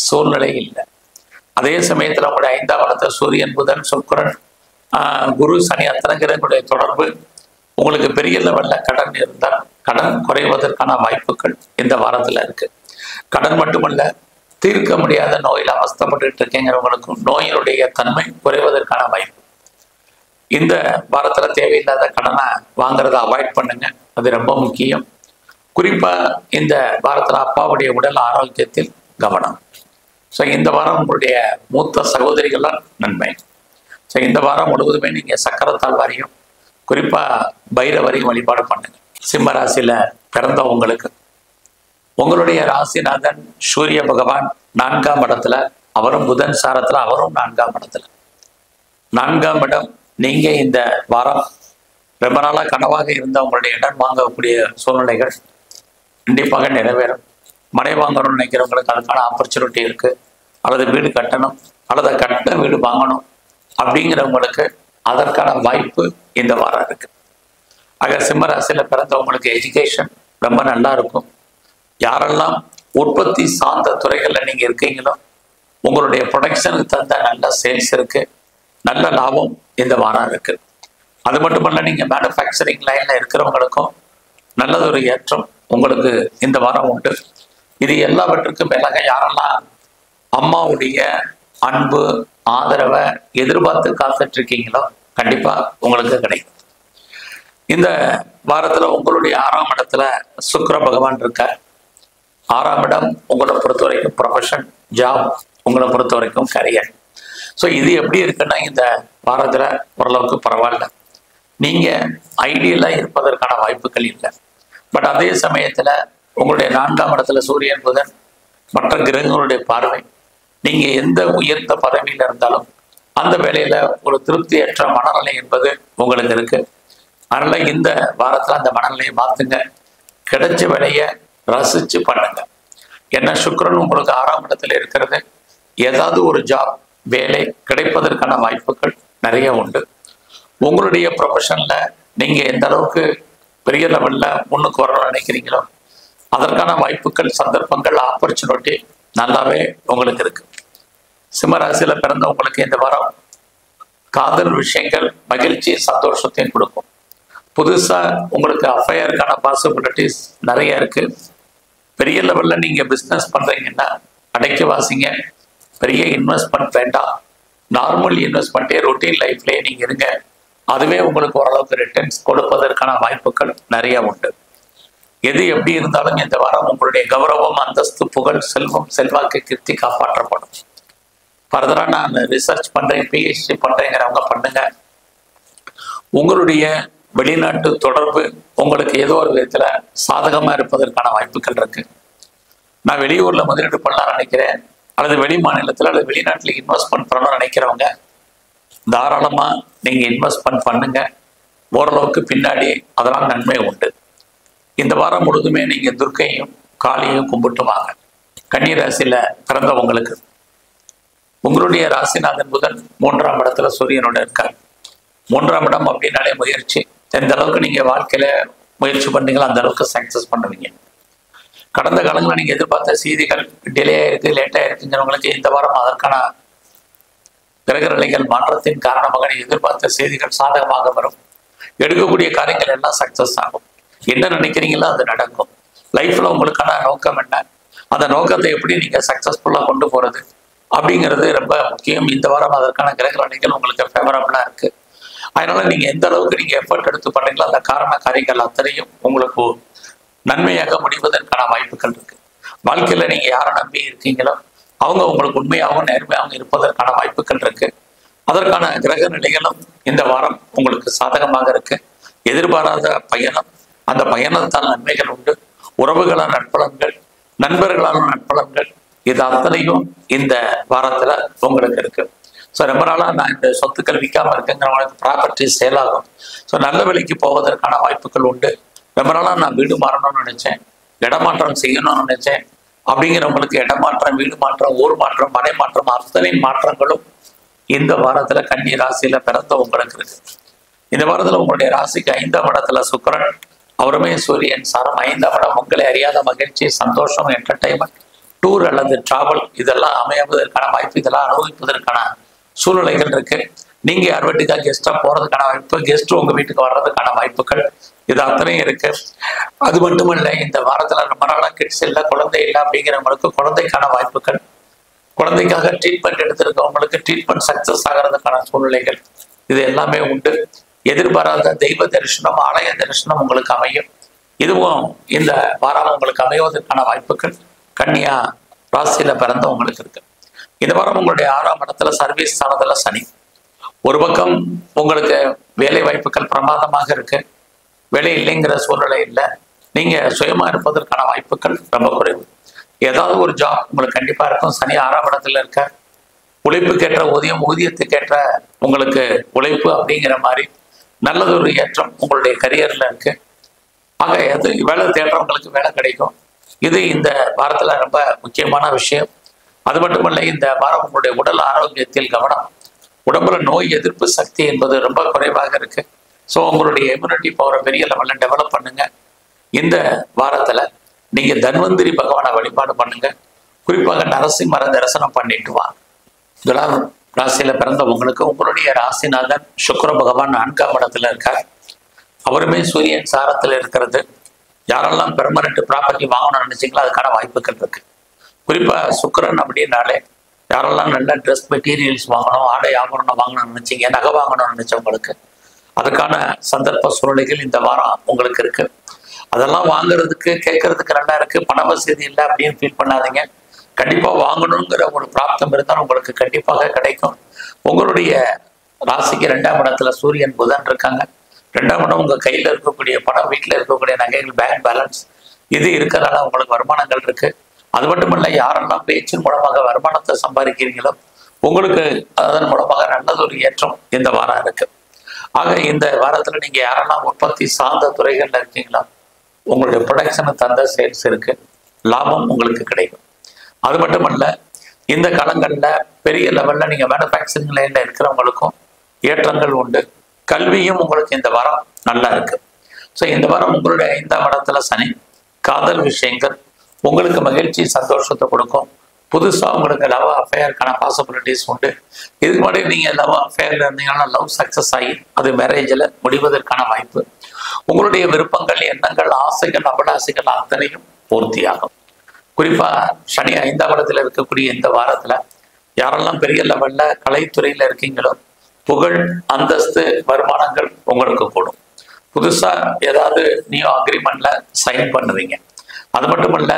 சூழ்நிலை இல்லை. அதே சமயத்துல உங்களுடைய 5ஆம் இடத்துல சூரியன், புதன், சுக்கிரன், குரு, சனி அத்தனை கிரகங்களுடைய தொடர்பு உங்களுக்கு பெரிய லெவல்ல கடன் இருந்தால் கடன் குறைவதற்கான வாய்ப்புகள் இந்த வாரத்துல இருக்கு. கடன் மட்டுமல்ல, தீர்க்க முடியாத நோயில அவஸ்தப்பட்டு இருக்கேங்கிறவங்களுக்கும் நோயினுடைய தன்மை குறைவதற்கான வாய்ப்பு. இந்த வாரத்துல தேவையில்லாத கடனை வாங்குறத அவாய்ட் பண்ணுங்க. அது ரொம்ப முக்கியம். குறிப்பா இந்த வாரத்துல அப்பாவுடைய உடல் ஆரோக்கியத்தில் கவனம். ஸோ இந்த வாரம் உங்களுடைய மூத்த சகோதரிகளால் நன்மை. ஸோ இந்த வாரம் முழுவதுமே நீங்க சக்கரத்தால் வாரியும் குறிப்பா பைரவரையும் வழிபாடு பண்ணுங்க. சிம்ம ராசியில பிறந்த உங்களுடைய ராசிநாதன் சூரிய பகவான் 4ஆம் இடத்துல, அவரும் புதன் சாரத்துல, அவரும் 4ஆம் இடத்துல. 4ஆம் இடம் நீங்க இந்த வாரம் ரொம்ப நாளா கனவாக இருந்த உங்களுடைய இடம் வாங்கக்கூடிய சூழ்நிலைகள் கண்டிப்பாக நிறைவேறும். மனை வாங்கணும்னு நினைக்கிறவங்களுக்கு அதுக்கான ஆப்பர்ச்சுனிட்டி இருக்கு. அல்லது வீடு கட்டணும், அல்லது கட்டின வீடு வாங்கணும் அப்படிங்கிறவங்களுக்கு அதற்கான வாய்ப்பு இந்த வாரம் இருக்கு. ஆக சிம்ம ராசியில பிறந்தவங்களுக்கு எஜுகேஷன் ரொம்ப நல்லா இருக்கும். யாரெல்லாம் உற்பத்தி சார்ந்த துறைகள்ல நீங்க இருக்கீங்களோ உங்களுடைய ப்ரொடக்ஷனுக்கு தந்த நல்ல சேல்ஸ் இருக்கு, நல்ல லாபம் இந்த வாரம் இருக்கு. அது மட்டுமல்ல, நீங்க மேனுஃபேக்சரிங் லைன்ல இருக்கிறவங்களுக்கும் நல்லதொரு ஏற்றம் உங்களுக்கு இந்த வாரம் உண்டு. இது எல்லாவற்றுக்கும் மேலாக யாரெல்லாம் அம்மாவுடைய அன்பு, ஆதரவை எதிர்பார்த்து காத்துட்டு இருக்கீங்களோ கண்டிப்பா உங்களுக்கு கிடைக்கும். இந்த வாரத்துல உங்களுடைய 6ஆம் இடத்துல சுக்கிர பகவான் இருக்கார். 6ஆம் இடம் உங்களை பொறுத்த வரைக்கும் ப்ரொஃபஷன், ஜாப், உங்களை பொறுத்த வரைக்கும் கரியர். ஸோ இது எப்படி இருக்குன்னா இந்த வாரத்துல ஓரளவுக்கு பரவாயில்ல. நீங்க ஐடியலா இருப்பதற்கான வாய்ப்புகள் இல்லை. பட் அதே சமயத்துல உங்களுடைய 4ஆம் இடத்துல சூரியன், புதன், மற்ற கிரகங்களுடைய பார்வை, நீங்க எந்த உயர்ந்த பதவியில இருந்தாலும் அந்த வேலையில ஒரு திருப்தியற்ற மனநிலை என்பது உங்களுக்கு இருக்கு. அதனால இந்த வாரத்துல அந்த மனநிலையை மாத்துங்க. கிடைச்ச வேலையை ரசிச்சு பண்ணுங்க. ஏன்னா சுக்கிரன் உங்களுக்கு 6ஆம் இடத்துல இருக்கிறது. ஏதாவது ஒரு ஜாப், வேலை கிடைப்பதற்கான வாய்ப்புகள் நிறைய உண்டு. உங்களுடைய ப்ரொஃபஷன்ல நீங்க எந்த அளவுக்கு பெரிய லெவல்ல முன்னுக்கு வரணும்னு நினைக்கிறீங்களோ அதற்கான வாய்ப்புகள், சந்தர்ப்பங்கள், ஆப்பர்ச்சுனிட்டி நல்லாவே உங்களுக்கு இருக்கு. சிம்மராசியில பிறந்தவங்களுக்கு இந்த வாரம் காதல் விஷயங்கள் மகிழ்ச்சி, சந்தோஷத்தையும் கொடுக்கும். புதுசா உங்களுக்கு அஃபையருக்கான பாசிபிலிட்டிஸ் நிறைய இருக்கு. பெரிய லெவல்ல நீங்க பிஸ்னஸ் பண்றீங்கன்னா அடைக்கி வாசிங்க. பெரிய இன்வெஸ்ட்மெண்ட் வேண்டாம். நார்மல் இன்வெஸ்ட்மெண்ட்டே ரொட்டீன் லைஃப்லேயே நீங்க இருங்க. அதுவே உங்களுக்கு ஓரளவுக்கு ரிட்டர்ன்ஸ் கொடுப்பதற்கான வாய்ப்புகள் நிறைய உண்டு. எது எப்படி இருந்தாலும் இந்த வாரம் உங்களுடைய கௌரவம், அந்தஸ்து, புகழ், செல்வம், செல்வாக்கு, கீர்த்தி காப்பாற்றப்படும். ஃபர்தரா நான் ரிசர்ச் பண்றேன், பிஹெச்டி பண்றேங்கிறவங்க பண்ணுங்க. உங்களுடைய வெளிநாட்டு தொடர்பு உங்களுக்கு ஏதோ ஒரு விதத்துல சாதகமா இருப்பதற்கான வாய்ப்புகள் இருக்கு. நான் வெளியூர்ல முதலீடு பண்ணலாம்னு நினைக்கிறேன், அல்லது வெளி மாநிலத்துல அல்லது வெளிநாட்டுல இன்வெஸ்ட்மெண்ட் பண்ணணும்னு நினைக்கிறவங்க தாராளமா நீங்க இன்வெஸ்ட்மெண்ட் பண்ணுங்க. ஓரளவுக்கு பின்னாடி அதெல்லாம் நன்மை உண்டு. இந்த வாரம் முழுதுமே நீங்க துர்க்கையும் காளியும் கும்பிட்டு வாங்க. கன்னி ராசியில பிறந்தவங்களுக்கு உங்களுடைய ராசிநாதன் புதன் 3ஆம் இடத்துல சூரியனோட இருக்கார். 3ஆம் இடம் அப்படின்னாலே முயற்சி. எந்த அளவுக்கு நீங்க வாழ்க்கையில முயற்சி பண்ணீங்களோ அந்த அளவுக்கு சக்சஸ் பண்ணுவீங்க. கடந்த காலங்களில் நீங்க எதிர்பார்த்த செய்திகள் டிலே ஆயிருக்கு, லேட் ஆயிருக்குங்கிறவங்களுக்கு இந்த வாரம் அதற்கான கிரக நிலைகள் மாற்றத்தின் காரணமாக எதிர்பார்த்த செய்திகள் சாதகமாக வரும். எடுக்கக்கூடிய காரியங்கள் எல்லாம் சக்சஸ் ஆகும். என்ன நினைக்கிறீங்களோ அது நடக்கும். லைஃப்ல உங்களுக்கான நோக்கம் என்ன, அந்த நோக்கத்தை எப்படி நீங்க சக்சஸ்ஃபுல்லா கொண்டு போறது அப்படிங்கிறது ரொம்ப முக்கியம். இந்த வாரம் அதற்கான கிரக நிலைகள் உங்களுக்கு ஃபேவரபிளா இருக்கு. அதனால நீங்க எந்த அளவுக்கு நீங்க எஃபர்ட் எடுத்து பண்றீங்களோ அந்த காரியங்கள் அத்தனையும் உங்களுக்கு நன்மையாக முடிவதற்கான வாய்ப்புகள் இருக்கு. வாழ்க்கையில நீங்க யாரை நம்பி இருக்கீங்களோ அவங்க உங்களுக்கு உண்மையாகவும் நேர்மையாகவும் இருப்பதற்கான வாய்ப்புகள் இருக்கு. அதற்கான கிரக நிலைகளும் இந்த வாரம் உங்களுக்கு சாதகமாக இருக்கு. எதிர்பாராத பயணம், அந்த பயணத்தால் நன்மைகள் உண்டு. உறவுகளால் நற்பலன்கள், நண்பர்களால் நற்பலன்கள், இது அத்தனையும் இந்த வாரத்துல உங்களுக்கு இருக்கு. ஸோ ரொம்ப நாளா நான் இந்த சொத்துக்கள் விற்காம இருக்குங்கிறவங்களுக்கு ப்ராப்பர்ட்டி சேல் ஆகும். ஸோ நல்ல விலைக்கு போவதற்கான வாய்ப்புகள் உண்டு. ரொம்ப நாளா நான் வீடு மாறணும்னு நினைச்சேன், இடமாற்றம் செய்யணும்னு நினைச்சேன் அப்படிங்கிறவங்களுக்கு இடமாற்றம், வீடு மாற்றம், ஊர் மாற்றம், மனை மாற்றம், அத்தனை மாற்றங்களும் இந்த வாரத்துல கன்னி ராசியில பிறந்த உங்களுக்கு இருக்கு. இந்த வாரத்துல உங்களுடைய ராசிக்கு 5ஆம் இடத்துல சுக்கிரன், அவருமே சூரியன் சாரம். 5ஆம் இடம் உங்களை அறியாத மகிழ்ச்சி, சந்தோஷம், என்டர்டைன்மெண்ட், டூர் அல்லது டிராவல் இதெல்லாம் அமைவதற்கான வாய்ப்பு, இதெல்லாம் அனுபவிப்பதற்கான சூழ்நிலைகள் இருக்கு. நீங்க யார் வீட்டுக்காக கெஸ்டா போறதுக்கான வாய்ப்பு, கெஸ்ட் உங்க வீட்டுக்கு வர்றதுக்கான வாய்ப்புகள் இது அத்தனையும் இருக்கு. அது மட்டுமல்ல, இந்த வாரத்துல ரொம்ப நாளா கிட்ஸ் இல்லை, குழந்தை இல்லை அப்படிங்கிறவங்களுக்கு குழந்தைக்கான வாய்ப்புகள், குழந்தைக்காக ட்ரீட்மெண்ட் எடுத்திருக்கவங்களுக்கு ட்ரீட்மெண்ட் சக்சஸ் ஆகிறதுக்கான சூழ்நிலைகள் இது எல்லாமே உண்டு. எதிர்பாராத தெய்வ தரிசனம், ஆலய தரிசனம் உங்களுக்கு அமையும். இதுவும் இந்த வாரம் உங்களுக்கு அமைவதற்கான வாய்ப்புகள் கன்னியா ராசியில பிறந்த உங்களுக்கு இருக்கு. இந்த வாரம் உங்களுடைய 6ஆம் இடத்துல சர்வீஸ் ஸ்தானத்துல சனி. ஒரு பக்கம் உங்களுக்கு வேலை வாய்ப்புகள் பிரமாதமாக இருக்கு, வேலை இல்லைங்கிற சூழ்நிலை இல்லை. நீங்க சுயமா இருப்பதற்கான வாய்ப்புகள் ரொம்ப குறைவு. ஏதாவது ஒரு ஜாப் உங்களுக்கு கண்டிப்பா இருக்கும். சனி 6ஆம் இடத்துல இருக்க, உழைப்புக்கேற்ற ஊதியம், ஊதியத்துக்கேற்ற உங்களுக்கு உழைப்பு அப்படிங்கிற மாதிரி நல்லதொரு ஏற்றம் உங்களுடைய கரியர்ல இருக்கு. ஆக எது வேலை தேடுறவங்களுக்கு வேலை கிடைக்கும். இது இந்த வாரத்துல ரொம்ப முக்கியமான விஷயம். அது மட்டுமல்ல, இந்த வாரம் உங்களுடைய உடல் ஆரோக்கியத்தில் கவனம். உடம்புல நோய் எதிர்ப்பு சக்தி என்பது ரொம்ப குறைவாக இருக்கு. ஸோ உங்களுடைய இம்யூனிட்டி பவரை பெரிய லெவலில் டெவலப் பண்ணுங்க. இந்த வாரத்துல நீங்க தன்வந்திரி பகவானை வழிபாடு பண்ணுங்க. குறிப்பாக நரசிம்மர தரிசனம் பண்ணிட்டு வாங்க. துலாம் ராசியில பிறந்த உங்களுக்கு உங்களுடைய ராசிநாதன் சுக்கிர பகவான் 4ஆம் இடத்துல இருக்கார். அவருமே சூரியன் சாரத்தில் இருக்கிறது. யாரெல்லாம் பெர்மனன்ட் ப்ராப்பர்ட்டி வாங்கணும்னு நினைச்சீங்களோ அதுக்கான வாய்ப்புகள் இருக்கு. குறிப்பா சுக்கிரன் அப்படின்னாலே யாரெல்லாம் நல்ல ட்ரெஸ் மெட்டீரியல்ஸ் வாங்கணும், ஆடை ஆபரணம் வாங்கணும்னு நினைச்சீங்க, நகை வாங்கணும்னு நினைச்சவங்களுக்கு அதுக்கான சந்தர்ப்ப சூழ்நிலைகள் இந்த வாரம் உங்களுக்கு இருக்கு. அதெல்லாம் வாங்குறதுக்கு கேட்கறதுக்கு நல்லா இருக்கு, பண வசதி இல்லை அப்படின்னு ஃபீல் பண்ணாதீங்க. கண்டிப்பா வாங்கணுங்கிற ஒரு பிராப்தம் இருந்தால் உங்களுக்கு கண்டிப்பாக கிடைக்கும். உங்களுடைய ராசிக்கு 2ஆம் இடத்துல சூரியன் புதன் இருக்காங்க. 2ஆம் இடம் உங்க கையில இருக்கக்கூடிய பணம், வீட்டில் இருக்கக்கூடிய நகைகள், பேங்க் பேலன்ஸ் இது இருக்கிறதால உங்களுக்கு வருமானங்கள் இருக்கு. அது மட்டுமல்ல, யாரெல்லாம் பேச்சின் மூலமாக வருமானத்தை சம்பாதிக்கிறீங்களோ உங்களுக்கு அதன் மூலமாக நல்லதொரு ஏற்றம் இந்த வாரம் இருக்கு. ஆக இந்த வாரத்துல நீங்க யாரெல்லாம் உற்பத்தி சார்ந்த துறைகள்ல இருக்கீங்களோ உங்களுடைய ப்ரொடக்ஷனுக்கு தந்த சேல்ஸ் இருக்கு, லாபம் உங்களுக்கு கிடைக்கும். அது மட்டுமல்ல, இந்த காலங்கள்ல பெரிய லெவல்ல நீங்க மேனுஃபேக்சரிங் லைன்ல இருக்கிறவங்களுக்கும் ஏற்றங்கள் உண்டு. கல்வியும் உங்களுக்கு இந்த வாரம் நல்லா இருக்கு. ஸோ இந்த வாரம் உங்களுடைய 5ஆம் இடத்துல சனி. காதல் விஷயங்கள் உங்களுக்கு மகிழ்ச்சி, சந்தோஷத்தை கொடுக்கும். புதுசா உங்களுக்கு லவ் அஃபேருக்கான பாசிபிலிட்டிஸ் உண்டு. இதுக்கு முன்னாடி நீங்க லவ் அஃபேர்ல இருந்தீங்கன்னா லவ் சக்சஸ் ஆகி அது மேரேஜில் முடிவதற்கான வாய்ப்பு. உங்களுடைய விருப்பங்கள், எண்ணங்கள், ஆசைகள், அபிலாசைகள் அத்தனையும் பூர்த்தியாகும். குறிப்பா சனி 5ஆம் இடத்துல இருக்கக்கூடிய இந்த வாரத்துல யாரெல்லாம் பெரிய லெவல்ல கலைத்துறையில இருக்கீங்களோ புகழ், அந்தஸ்து, வருமானங்கள் உங்களுக்கு கூடும். புதுசா ஏதாவது நியூ அக்ரிமெண்ட்ல சைன் பண்ணுவீங்க. அது மட்டுமல்ல,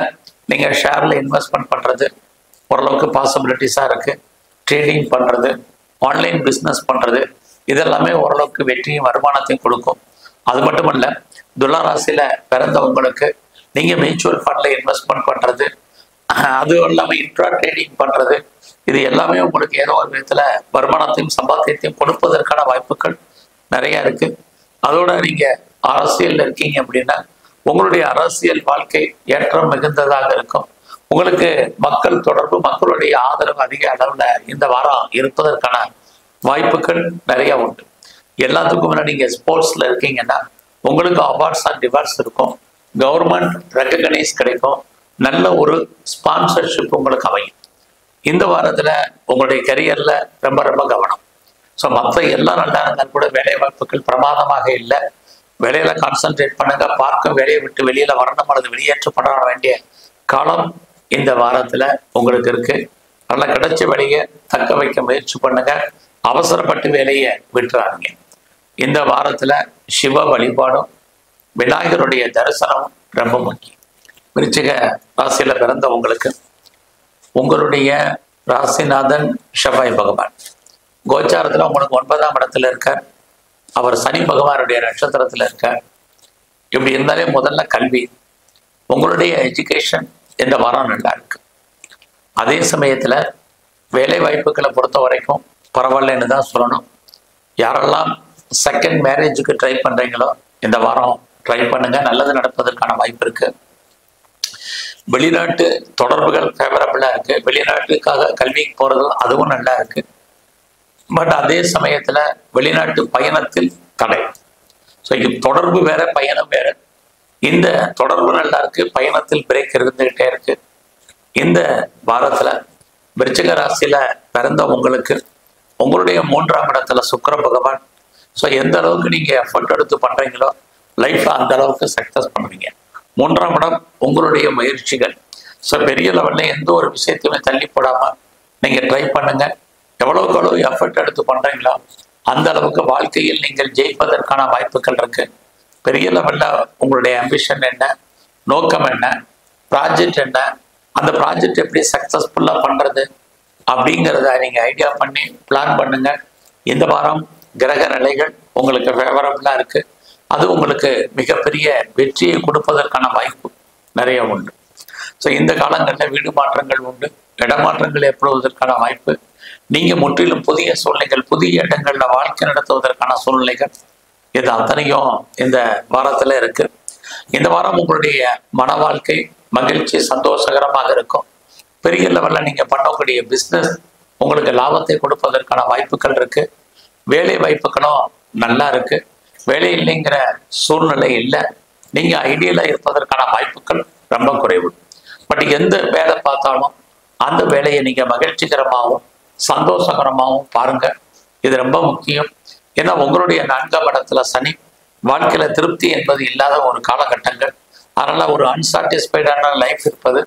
நீங்க ஷேர்ல இன்வெஸ்ட்மெண்ட் பண்றது ஓரளவுக்கு பாசிபிலிட்டிஸா இருக்கு. ட்ரேடிங் பண்றது, ஆன்லைன் பிஸ்னஸ் பண்றது இதெல்லாமே ஓரளவுக்கு வெற்றியும் வருமானத்தையும் கொடுக்கும். அது மட்டுமல்ல, துலா ராசியில பிறந்த உங்களுக்கு நீங்க மியூச்சுவல் ஃபண்ட்ல இன்வெஸ்ட்மெண்ட் பண்றது, அது இல்லாமல் இன்ட்ரா ட்ரேடிங் பண்றது இது எல்லாமே உங்களுக்கு ஏதோ ஒரு விதத்துல வருமானத்தையும் சம்பாத்தியத்தையும் கொடுப்பதற்கான வாய்ப்புகள் நிறைய இருக்கு. அதோட நீங்க அரசியல் இருக்கீங்க அப்படின்னா உங்களுடைய அரசியல் வாழ்க்கை ஏற்றம் மிகுந்ததாக இருக்கும். உங்களுக்கு மக்கள் தொடர்பு, மக்களுடைய ஆதரவு அதிக அளவுல இந்த வாரம் இருப்பதற்கான வாய்ப்புகள் நிறைய உண்டு. எல்லாத்துக்கும் முன்னாடி நீங்க ஸ்போர்ட்ஸ்ல இருக்கீங்கன்னா உங்களுக்கு அவார்ட்ஸ் அண்ட் ரிவார்ட்ஸ் இருக்கும். கவர்மெண்ட் ரெக்கக்னைஸ் கிடைக்கும். நல்ல ஒரு ஸ்பான்சர்ஷிப் உங்களுக்கு அமையும். இந்த வாரத்துல உங்களுடைய கரியர்ல ரொம்ப ரொம்ப கவனம். ஸோ மற்ற எல்லாம் நல்லா இருந்தாலும் கூட வேலை வாய்ப்புகள் பிரமாதமாக இல்லை. வேலையில கான்சென்ட்ரேட் பண்ணுங்க. பார்க்க வேலையை விட்டு வெளியில வரணும் அல்லது வெளியேற்றப்பட வேண்டிய காலம் இந்த வாரத்துல உங்களுக்கு இருக்கு. நல்லா கிடைச்ச வேலையை தக்க வைக்க முயற்சி பண்ணுங்க. அவசரப்பட்டு வேலையை விட்டுறாங்க. இந்த வாரத்துல சிவ வழிபாடும் விநாயகருடைய தரிசனமும் ரொம்ப முக்கியம். விருச்சிக ராசியில பிறந்த உங்களுடைய ராசிநாதன் செவ்வாய் பகவான் கோச்சாரத்துல உங்களுக்கு 9ஆம் இடத்துல இருக்கார். அவர் சனி பகவானுடைய நட்சத்திரத்துல இருக்கார். இப்படி இருந்தாலே முதல்ல கல்வி, உங்களுடைய எஜுகேஷன் இந்த வாரம் நல்லா இருக்கு. அதே சமயத்துல வேலை வாய்ப்புகளை பொறுத்த வரைக்கும் பரவாயில்லன்னு தான் சொல்லணும். யாரெல்லாம் செகண்ட் மேரேஜுக்கு ட்ரை பண்றீங்களோ இந்த வாரம் ட்ரை பண்ணுங்க, நல்லது நடப்பதற்கான வாய்ப்பு இருக்கு. வெளிநாட்டு தொடர்புகள் ஃபேவரபிளா இருக்கு. வெளிநாட்டுக்காக கல்விக்கு போறது அதுவும் நல்லா இருக்கு. பட் அதே சமயத்துல வெளிநாட்டு பயணத்தில் தடை. ஸோ இது தொடர்பு வேற, பயணம் வேற. இந்த தொடர்பு நல்லா இருக்கு, பயணத்தில் பிரேக் இருந்துகிட்டே இருக்கு. இந்த வாரத்துல விருச்சிக ராசியில பிறந்த உங்களுடைய 3ஆம் இடத்துல சுக்கிர பகவான். ஸோ எந்த அளவுக்கு நீங்க எஃபர்ட் எடுத்து பண்றீங்களோ லைஃப்ல அந்த அளவுக்கு சக்சஸ் பண்ணுவீங்க. 3ஆம் இடம் உங்களுடைய முயற்சிகள். ஸோ பெரிய லெவல்ல எந்த ஒரு விஷயத்தையுமே தள்ளி போடாம நீங்க ட்ரை பண்ணுங்க. எவ்வளவுக்கு எவ்வளவு எஃபர்ட் எடுத்து பண்றீங்களோ அந்த அளவுக்கு வாழ்க்கையில் நீங்கள் ஜெயிப்பதற்கான வாய்ப்புகள் இருக்கு. பெரிய லெவல்ல உங்களுடைய அம்பிஷன் என்ன, நோக்கம் என்ன, ப்ராஜெக்ட் என்ன, அந்த ப்ராஜெக்ட் எப்படி சக்சஸ்ஃபுல்லா பண்றது அப்படிங்கிறத நீங்க ஐடியா பண்ணி பிளான் பண்ணுங்க. இந்த வாரம் கிரக நிலைகள் உங்களுக்கு ஃபேவரபிளா இருக்கு. அது உங்களுக்கு மிகப்பெரிய வெற்றியை கொடுப்பதற்கான வாய்ப்பு நிறைய உண்டு. ஸோ இந்த காலங்களில் வீடு மாற்றங்கள் உண்டு, இடமாற்றங்கள் ஏற்படுவதற்கான வாய்ப்பு. நீங்க முற்றிலும் புதிய சூழ்நிலைகள், புதிய இடங்கள்ல வாழ்க்கை நடத்துவதற்கான சூழ்நிலைகள் இது அத்தனையும் இந்த வாரத்துல இருக்கு. இந்த வாரம் உங்களுடைய மன வாழ்க்கை மகிழ்ச்சி சந்தோஷகரமாக இருக்கும். பெரிய லெவல்ல நீங்க பண்ணக்கூடிய பிஸ்னஸ் உங்களுக்கு லாபத்தை கொடுப்பதற்கான வாய்ப்புகள் இருக்கு. வேலை வாய்ப்புகளும் நல்லா இருக்கு. வேலை இல்லைங்கிற சூழ்நிலை இல்லை. நீங்க ஐடியலா இருப்பதற்கான வாய்ப்புகள் ரொம்ப குறைவு. பட் எந்த வேலை பார்த்தாலும் அந்த வேலையை நீங்க மகிழ்ச்சிகரமாகவும் சந்தோஷகரமாகவும் பாருங்க. இது ரொம்ப முக்கியம். ஏன்னா உங்களுடைய 4ஆம் இடத்துல சனி, வாழ்க்கையில திருப்தி என்பது இல்லாத ஒரு காலகட்டங்கள். அதனால ஒரு அன்சாட்டிஸ்ஃபைடான லைஃப் இருப்பது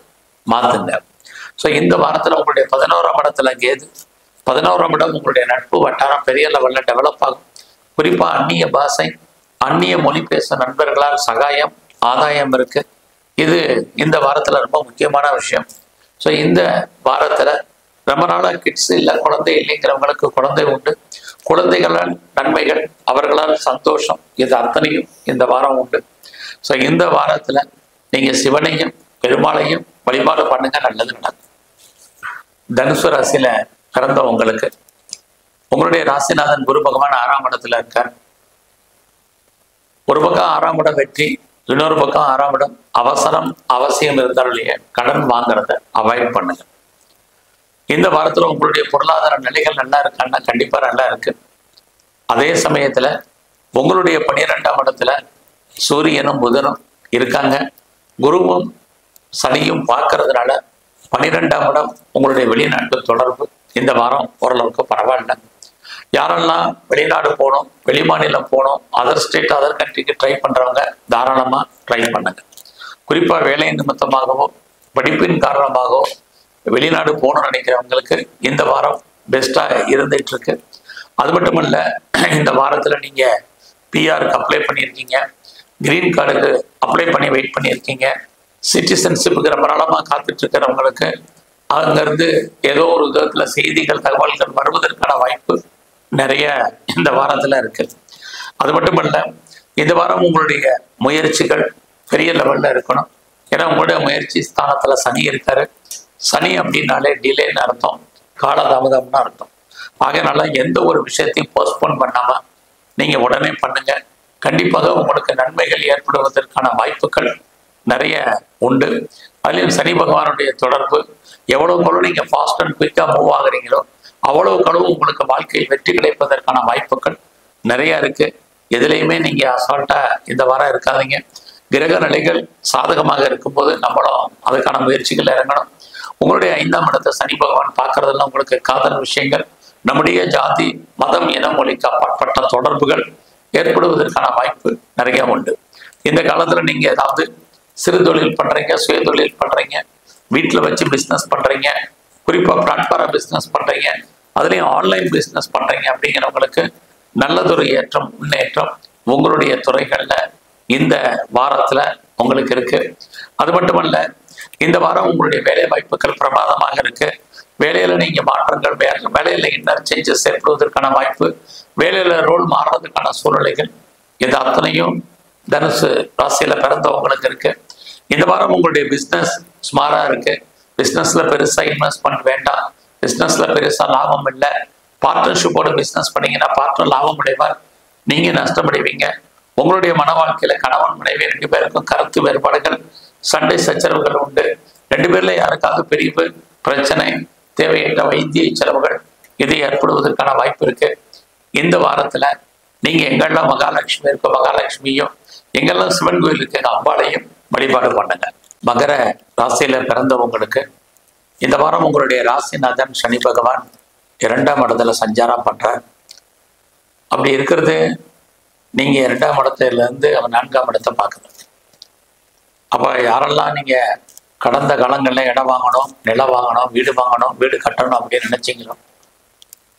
மாத்துங்க. ஸோ இந்த வாரத்துல உங்களுடைய 11ஆம் இடத்துல கேது. 11ஆம் இடம் உங்களுடைய நட்பு வட்டாரம் பெரிய லெவல்ல டெவலப் ஆகும். குறிப்பா அந்நிய பாஷை, அந்நிய மொழி பேசும் நண்பர்களால் சகாயம், ஆதாயம் இருக்கு. இது இந்த வாரத்துல ரொம்ப முக்கியமான விஷயம். ஸோ இந்த வாரத்துல ரொம்ப நாளா கிட்ஸ் இல்லை, குழந்தை இல்லைங்கிறவங்களுக்கு குழந்தை உண்டு. குழந்தைகளால் நன்மைகள், அவர்களால் சந்தோஷம், இது அத்தனையும் இந்த வாரம் உண்டு. ஸோ இந்த வாரத்துல நீங்க சிவனையும் பெருமாளையும் வழிபாடு பண்ணுங்க, நல்லது நடக்கும். தனுசு ராசியில பிறந்த உங்களுடைய ராசிநாதன் குரு பகவான் 6ஆம் இடத்துல இருக்கார். ஒரு பக்கம் 6ஆம் இடம் வெற்றி, இன்னொரு பக்கம் 6ஆம் இடம் அவசரம், அவசியம் இருந்தாலுடைய கடன் வாங்குறத அவாய்ட் பண்ணுங்க. இந்த வாரத்துல உங்களுடைய பொருளாதார நிலைகள் நல்லா இருக்கான்னா கண்டிப்பா நல்லா இருக்கு. அதே சமயத்துல உங்களுடைய 12ஆம் இடத்துல சூரியனும் புதனும் இருக்காங்க. குருவும் சனியும் பார்க்கறதுனால 12ஆம் இடம் உங்களுடைய வெளிநாட்டு தொடர்பு இந்த வாரம் ஓரளவுக்கு பரவாயில்ல. யாரெல்லாம் வெளிநாடு போகணும், வெளிமாநிலம் போகணும், அதர் ஸ்டேட் அதர் கண்ட்ரிக்கு ட்ரை பண்றவங்க தாராளமா ட்ரை பண்ணுங்க. குறிப்பா வேலை நிமித்தமாகவோ படிப்பின் காரணமாகவோ வெளிநாடு போகணும்னு நினைக்கிறவங்களுக்கு இந்த வாரம் பெஸ்டா இருந்துட்டு இருக்கு. அது மட்டும் இல்ல, இந்த வாரத்துல நீங்க பிஆருக்கு அப்ளை பண்ணியிருக்கீங்க, கிரீன் கார்டுக்கு அப்ளை பண்ணி வெயிட் பண்ணியிருக்கீங்க, சிட்டிசன்ஷிப்புக்கு ரொம்ப நாளமா காத்துட்டு இருக்கிறவங்களுக்கு அங்கிருந்து ஏதோ ஒரு விதத்துல செய்திகள் தகவல்கள் வருவதற்கான வாய்ப்பு நிறைய இந்த வாரத்துல இருக்கு. அது மட்டும் இல்ல, இந்த வாரம் உங்களுடைய முயற்சிகள் பெரிய லெவல்ல இருக்கணும். ஏன்னா உங்களுடைய முயற்சி ஸ்தானத்துல சனி இருக்காரு. சனி அப்படின்னாலே டிலேன்னு அர்த்தம், காலதாமதம்னு அர்த்தம். ஆகையனால எந்த ஒரு விஷயத்தையும் போஸ்ட்போன் பண்ணாம நீங்க உடனே பண்ணுங்க. கண்டிப்பாக உங்களுக்கு நன்மைகள் ஏற்படுவதற்கான வாய்ப்புகள் நிறைய உண்டு. அதுலயும் சனி பகவானுடைய தொடர்பு எவ்வளவுக்கு நீங்க ஃபாஸ்ட் அண்ட் குயிக்கா மூவ் ஆகுறீங்களோ அவ்வளவுக்கு உங்களுக்கு வாழ்க்கையில் வெற்றி கிடைப்பதற்கான வாய்ப்புகள் நிறைய இருக்கு. எதுலையுமே நீங்க அசால்ட்டா இந்த வாரம் இருக்காதீங்க. கிரக நிலைகள் சாதகமாக இருக்கும்போது நம்மளும் அதுக்கான முயற்சிகள் இறங்கணும். உங்களுடைய 5ஆம் இடத்தை சனி பகவான் பார்க்கறதெல்லாம் உங்களுக்கு காதல் விஷயங்கள், நம்முடைய ஜாதி மதம் இனம் மொழிக்கு அப்பாற்பட்ட தொடர்புகள் ஏற்படுவதற்கான வாய்ப்பு நிறைய உண்டு. இந்த காலத்துல நீங்க ஏதாவது சிறு தொழில் பண்றீங்க, சுய தொழில் பண்றீங்க, வீட்டில் வச்சு பிஸ்னஸ் பண்றீங்க, குறிப்பா பிளாட்ஃபார பிஸ்னஸ் பண்றீங்க, அதுலயும் ஆன்லைன் பிஸ்னஸ் பண்றீங்க அப்படிங்கிறவங்களுக்கு நல்லதொரு ஏற்றம் முன்னேற்றம் உங்களுடைய துறைகள்ல இந்த வாரத்துல உங்களுக்கு இருக்கு. அது மட்டுமல்ல, இந்த வாரம் உங்களுடைய வேலை வாய்ப்புகள் பிரமாதமாக இருக்கு. வேலையில நீங்க மாற்றங்கள், வேலையில இன்னர் சேஞ்சஸ் ஏற்படுவதற்கான வாய்ப்பு, வேலையில ரோல் மாறுறதுக்கான சூழ்நிலைகள், இது அத்தனையும் தனுசு ராசியில பிறந்தவங்களுக்கு இருக்கு. இந்த வாரம் உங்களுடைய பிஸ்னஸ் ஸ்மாரா இருக்கு. பிஸ்னஸ்ல பெருசா இன்வெஸ்ட்மெண்ட் வேண்டாம், பிஸ்னஸ்ல பெருசா லாபம் இல்லை. பார்ட்னர்ஷிப்போட பிஸ்னஸ் பண்ணீங்கன்னா பார்ட்னர் லாபம் அடைவார், நீங்க நஷ்டமடைவீங்க. உங்களுடைய மன வாழ்க்கையில கணவன் மனைவி 2 பேருக்கும் கருத்து வேறுபாடுகள், சண்டை சச்சரவுகள் உண்டு. 2 பேர்ல யாருக்காவது பிரிவு, பிரச்சனை, தேவையற்ற வைத்திய செலவுகள் இது ஏற்படுவதற்கான வாய்ப்பு இருக்கு. இந்த வாரத்துல நீங்க எங்கெல்லாம் மகாலட்சுமி இருக்கோ மகாலட்சுமியும், எங்கெல்லாம் சிவன் கோயில் இருக்கு அம்பாளையும் வழிபாடு பண்ணுங்க. மகர ராசியில பிறந்தவங்களுக்கு இந்த வாரம் உங்களுடைய ராசிநாதன் சனி பகவான் 2ஆம் இடத்துல சஞ்சாரம் பண்றார். அப்படி இருக்கிறது நீங்க 2ஆம் இடத்துல இருந்து அவன் 4ஆம் இடத்தை பார்க்கணும். அப்ப யாரெல்லாம் நீங்க கடந்த காலங்கள்ல இடம் வாங்கணும், நிலம் வாங்கணும், வீடு வாங்கணும், வீடு கட்டணும் அப்படின்னு நினைச்சீங்களோ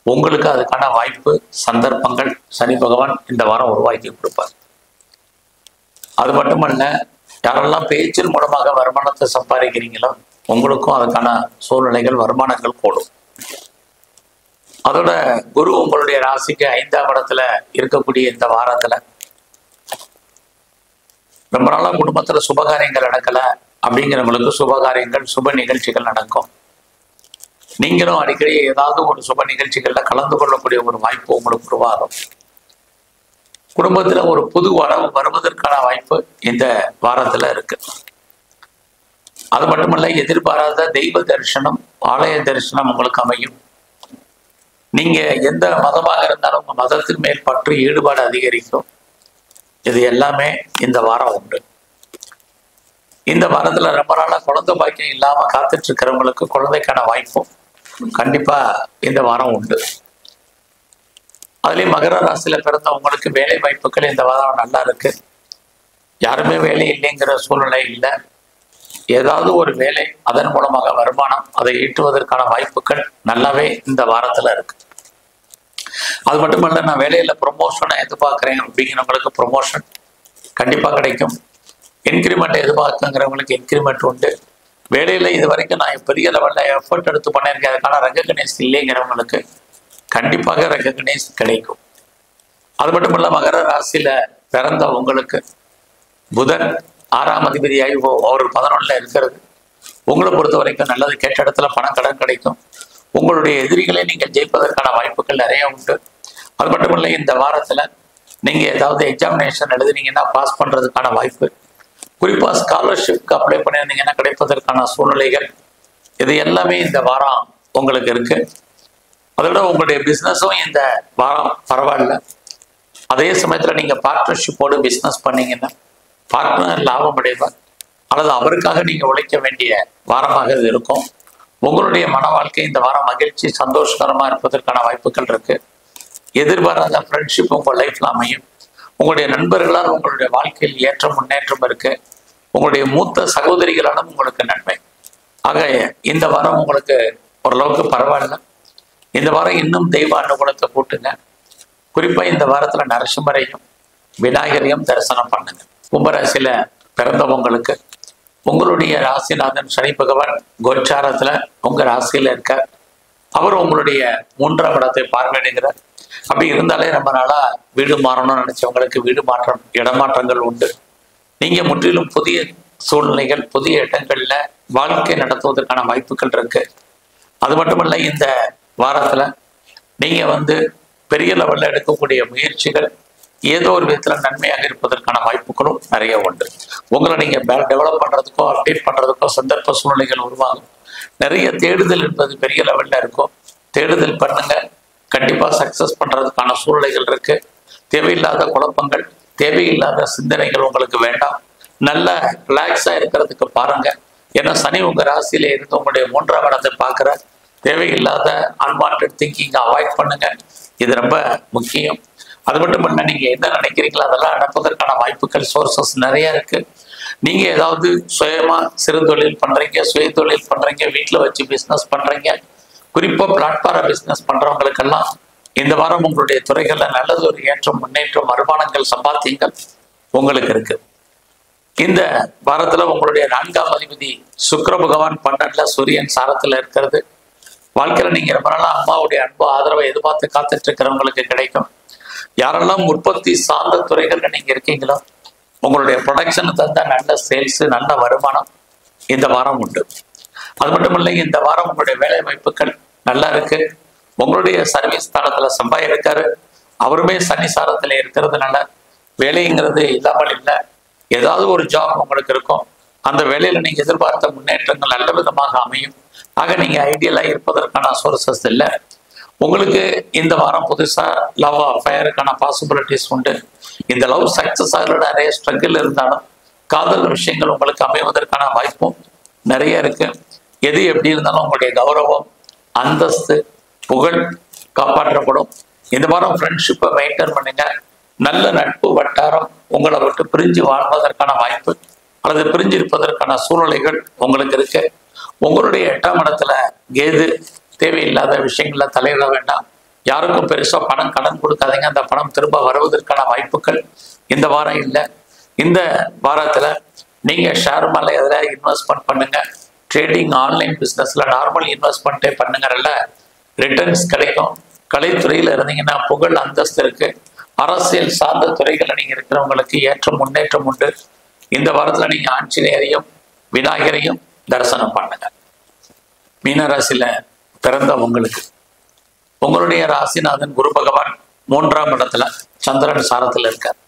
உங்களுக்கு அதுக்கான வாய்ப்பு சந்தர்ப்பங்கள் சனி பகவான் இந்த வாரம் உருவாக்கி கொடுப்பார். அது மட்டுமல்ல, யாரெல்லாம் பேச்சின் மூலமாக வருமானத்தை சம்பாதிக்கிறீங்களோ உங்களுக்கும் அதுக்கான சூழ்நிலைகள் வருமானங்கள் கூடும். அதோட குரு உங்களுடைய ராசிக்கு 5ஆம் இடத்துல இருக்கக்கூடிய இந்த வாரத்துல ரொம்ப நாளா குடும்பத்துல சுபகாரியங்கள் நடக்கல அப்படிங்கிறவங்களுக்கு சுபகாரியங்கள், சுப நிகழ்ச்சிகள் நடக்கும். நீங்களும் அடிக்கடி ஏதாவது ஒரு சுப நிகழ்ச்சிகள்ல கலந்து கொள்ளக்கூடிய ஒரு வாய்ப்பு உங்களுக்கு உருவாகும். குடும்பத்துல ஒரு புது வரவு வருவதற்கான வாய்ப்பு இந்த வாரத்துல இருக்கு. அது மட்டுமல்ல, எதிர்பாராத தெய்வ தரிசனம், ஆலய தரிசனம் உங்களுக்கு அமையும். நீங்க எந்த மதமாக இருந்தாலும் உங்க மதத்தின் மேல் பற்று ஈடுபாடு அதிகரிக்கும். இது எல்லாமே இந்த வாரம் உண்டு. இந்த வாரத்துல ரொம்ப நாளா குழந்தை பாக்கியம் இல்லாம காத்துட்டு இருக்கிறவங்களுக்கு குழந்தைக்கான வாய்ப்பும் கண்டிப்பா இந்த வாரம் உண்டு. அதுலயும் மகர ராசியில பிறந்தவங்களுக்கு வேலை வாய்ப்புகள் இந்த வாரம் நல்லா இருக்கு. யாருமே வேலை இல்லைங்கிற சூழ்நிலை இல்லை. ஏதாவது ஒரு வேலை, அதன் மூலமாக வருமானம், அதை ஈட்டுவதற்கான வாய்ப்புகள் நல்லாவே இந்த வாரத்துல இருக்கு. அது மட்டுமல்ல, நான் வேலையில ப்ரொமோஷனை எதிர்பார்க்கிறேன் அப்படிங்கிறவங்களுக்கு ப்ரொமோஷன் கண்டிப்பா கிடைக்கும். இன்கிரிமெண்ட் எதிர்பார்க்குங்கிறவங்களுக்கு இன்கிரிமெண்ட் உண்டு. வேலையில இது வரைக்கும் நான் பெரிய லெவல்ல எஃபர்ட் எடுத்து பண்ணியிருக்கேன், அதுக்கான ரெகக்னைஸ் இல்லைங்கிறவங்களுக்கு கண்டிப்பாக ரெகக்னைஸ் கிடைக்கும். அது மட்டுமல்ல, மகர ராசியில பிறந்த உங்களுக்கு புதன் 6ஆம் அதிபதியாகி ஒரு 11ல இருக்கிறது உங்களை பொறுத்த வரைக்கும் நல்லது. கேட்ட இடத்துல பணம் கடன் கிடைக்கும். உங்களுடைய எதிரிகளை நீங்கள் ஜெயிப்பதற்கான வாய்ப்புகள் நிறைய உண்டு. அது மட்டும் இல்லை, இந்த வாரத்துல நீங்க ஏதாவது எக்ஸாமினேஷன் எழுதுனீங்கன்னா பாஸ் பண்றதுக்கான வாய்ப்பு, குறிப்பா ஸ்காலர்ஷிப்க்கு அப்ளை பண்ணியிருந்தீங்கன்னா கிடைப்பதற்கான சூழ்நிலைகள், இது எல்லாமே இந்த வாரம் உங்களுக்கு இருக்கு. அதோட உங்களுடைய பிஸ்னஸும் இந்த வாரம் பரவாயில்ல. அதே சமயத்துல நீங்க பார்ட்னர்ஷிப்போடு பிஸ்னஸ் பண்ணீங்கன்னா பார்ட்னர் லாபம் அடைவார், அல்லது அவருக்காக நீங்க உழைக்க வேண்டிய வாரமாக இது இருக்கும். உங்களுடைய மன வாழ்க்கை இந்த வாரம் மகிழ்ச்சி சந்தோஷகரமா இருப்பதற்கான வாய்ப்புகள் இருக்கு. எதிர்பாராத ஃப்ரெண்ட்ஷிப் உங்க லைஃப்ல அமையும். உங்களுடைய நண்பர்களால் உங்களுடைய வாழ்க்கையில் ஏற்றம் முன்னேற்றம் இருக்கு. உங்களுடைய மூத்த சகோதரிகளாலும் உங்களுக்கு நன்மை. ஆக இந்த வாரம் உங்களுக்கு ஓரளவுக்கு பரவாயில்ல. இந்த வாரம் இன்னும் தெய்வ அனுகூலத்தை கூட்டுங்க. குறிப்பா இந்த வாரத்துல நரசிம்மரையும் விநாயகரையும் தரிசனம் பண்ணுங்க. கும்பராசியில பிறந்தவங்களுக்கு உங்களுடைய ராசிநாதன் சனி பகவான் கோச்சாரத்துல உங்க ராசியில இருக்கார். அவர் உங்களுடைய 3ஆம் இடத்தை பார்வையிடுகிறார். அப்படி இருந்தாலே ரொம்ப நாளா வீடு மாறணும்னு நினைச்சவங்களுக்கு வீடு மாற்றம், இடமாற்றங்கள் உண்டு. நீங்க முற்றிலும் புதிய சூழ்நிலைகள், புதிய இடங்கள்ல வாழ்க்கை நடத்துவதற்கான வாய்ப்புகள் இருக்கு. அது மட்டுமல்ல, இந்த வாரத்துல நீங்க பெரிய லெவல்ல எடுக்கக்கூடிய முயற்சிகள் ஏதோ ஒரு விதத்துல நன்மையாக இருப்பதற்கான வாய்ப்புகளும் நிறைய உண்டு. உங்களை நீங்க டெவலப் பண்றதுக்கோ அப்டேட் பண்றதுக்கோ சந்தர்ப்ப சூழ்நிலைகள் உருவாகும். நிறைய தேடுதல் என்பது பெரிய லெவல்ல இருக்கும். தேடுதல் பண்ணுங்க, கண்டிப்பா சக்சஸ் பண்றதுக்கான சூழ்நிலைகள் இருக்கு. தேவையில்லாத குழப்பங்கள், தேவையில்லாத சிந்தனைகள் உங்களுக்கு வேண்டாம். நல்ல ரிலாக்ஸா இருக்கிறதுக்கு பாருங்க. ஏன்னா சனி உங்க ராசியில இருந்து உங்களுடைய 3ஆம் இடத்தை பார்க்குற. தேவையில்லாத அன்வான்ட் திங்கிங் அவாய்ட் பண்ணுங்க, இது ரொம்ப முக்கியம். அது மட்டும் இல்ல, நீங்க என்ன நினைக்கிறீங்களோ அதெல்லாம் நடப்பதற்கான வாய்ப்புகள் சோர்சஸ் நிறைய இருக்கு. நீங்க ஏதாவது சுயமா சிறு தொழில் பண்றீங்க, சுய தொழில் பண்றீங்க, வீட்டில் வச்சு பிசினஸ் பண்றீங்க, குறிப்பா பிளாட்ஃபார்ம் பிசினஸ் பண்றவங்களுக்கெல்லாம் இந்த வாரம் உங்களுடைய துறைகள்ல நல்லது ஒரு ஏற்றம், முன்னேற்றம், வருமானங்கள், சம்பாத்தியங்கள் உங்களுக்கு இருக்கு. இந்த வாரத்துல உங்களுடைய 4ஆம் அதிபதி சுக்கிர பகவான் 12ல சூரியன் சாரத்துல இருக்கிறது. வாழ்க்கையில நீங்க ரொம்ப நாளா அம்மாவுடைய அன்பு ஆதரவை எதிர்பார்த்து காத்துட்டு இருக்கிறவங்களுக்கு கிடைக்கும். யாரெல்லாம் உற்பத்தி சார்ந்த துறைகள்ல நீங்க இருக்கீங்களோ உங்களுடைய ப்ரொடக்ஷன் தந்த நல்ல சேல்ஸ், நல்ல வருமானம் இந்த வாரம் உண்டு. அது மட்டும் இல்லை, இந்த வாரம் உங்களுடைய வேலை வாய்ப்புகள் நல்லா இருக்கு. உங்களுடைய சர்வீஸ் ஸ்தானத்துல செவ்வாய் இருக்காரு, அவருமே சனி சாரத்துல இருக்கிறதுனால வேலைங்கிறது இல்லாமல் இல்லை. ஏதாவது ஒரு ஜாப் உங்களுக்கு இருக்கும், அந்த வேலையில நீங்க எதிர்பார்த்த முன்னேற்றங்கள் நல்ல விதமாக அமையும். ஆக நீங்க ஐடியலா இருப்பதற்கான சோர்சஸ் இல்லை. உங்களுக்கு இந்த வாரம் புதுசா லவ் அஃபேருக்கான பாசிபிலிட்டிஸ் உண்டு. இந்த லவ் சக்சஸ் ஆகிற நிறைய ஸ்ட்ரகிள் இருந்தாலும் காதல் விஷயங்கள் உங்களுக்கு அமைவதற்கான வாய்ப்பும் நிறைய இருக்கு. எது எப்படி இருந்தாலும் உங்களுடைய கௌரவம், அந்தஸ்து, புகழ் காப்பாற்றப்படும். இந்த வாரம் ஃப்ரெண்ட்ஷிப்பை மெயின்டைன் பண்ணுங்க. நல்ல நட்பு வட்டாரம் உங்களை விட்டு பிரிஞ்சு வாழ்வதற்கான வாய்ப்பு அல்லது பிரிஞ்சு இருப்பதற்கான சூழ்நிலைகள் உங்களுக்கு இருக்கு. உங்களுடைய 8ஆம் இடத்துல கேது, தேவையில்லாத விஷயங்கள்ல தலையிட வேண்டாம். யாருக்கும் பெருசா பணம் கடன் கொடுக்காதீங்க, அந்த பணம் திரும்ப வருவதற்கான வாய்ப்புகள் இந்த வாரம் இல்லை. இந்த வாரத்துல நீங்க ஷேர் மேல எதிராக இன்வெஸ்ட்மெண்ட் பண்ணுங்க. ட்ரேடிங், ஆன்லைன் பிசினஸ்ல நார்மல் இன்வெஸ்ட்மெண்ட்டே பண்ணுங்கறல ரிட்டர்ன்ஸ் கிடைக்கும். கலைத்துறையில இருந்தீங்கன்னா புகழ், அந்தஸ்து இருக்கு. அரசியல் சார்ந்த துறைகளை நீங்க இருக்கிறவங்களுக்கு ஏற்றம், முன்னேற்றம் உண்டு. இந்த வாரத்துல நீங்க ஆஞ்சநேயரையும் விநாயகரையும் தரிசனம் பண்ணுங்க. மீனராசியில பிறந்த உங்களுடைய ராசிநாதன் குரு பகவான் 3ஆம் இடத்துல சந்திரன் சாரத்துல இருக்கார்.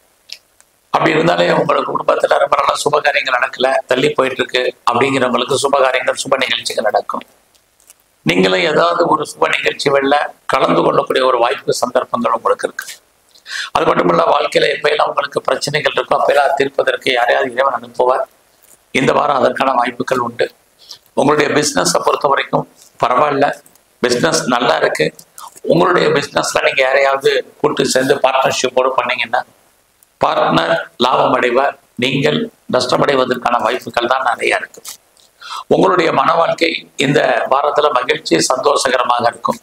அப்படி இருந்தாலே உங்களுக்கு குடும்பத்துல ரொம்ப நல்ல சுபகாரியங்கள் நடக்கல, தள்ளி போயிட்டு இருக்கு அப்படிங்கிறவங்களுக்கு சுபகாரியங்கள், சுப நிகழ்ச்சிகள் நடக்கும். நீங்களும் ஏதாவது ஒரு சுப நிகழ்ச்சிகள்ல கலந்து கொள்ளக்கூடிய ஒரு வாய்ப்பு, சந்தர்ப்பங்கள் உங்களுக்கு இருக்கு. அது மட்டுமல்ல, வாழ்க்கையில எப்பெல்லாம் உங்களுக்கு பிரச்சனைகள் இருக்கோ அப்பெல்லாம் தீர்ப்பதற்கு யாரையாவது இறைவன் அனுப்புவார். இந்த வாரம் அதற்கான வாய்ப்புகள் உண்டு. உங்களுடைய பிஸ்னஸை பொறுத்த வரைக்கும் பரவாயில்ல, பிஸ்னஸ் நல்லா இருக்கு. உங்களுடைய பிஸ்னஸ்ல நீங்க யாரையாவது கூட்டு சேர்ந்து பார்ட்னர்ஷிப்போடு பண்ணீங்கன்னா பார்ட்னர் லாபம் அடைவார், நீங்கள் நஷ்டமடைவதற்கான வாய்ப்புகள் தான் நிறைய இருக்கு. உங்களுடைய மன வாழ்க்கை இந்த வாரத்துல மகிழ்ச்சி, சந்தோஷகரமாக இருக்கும்.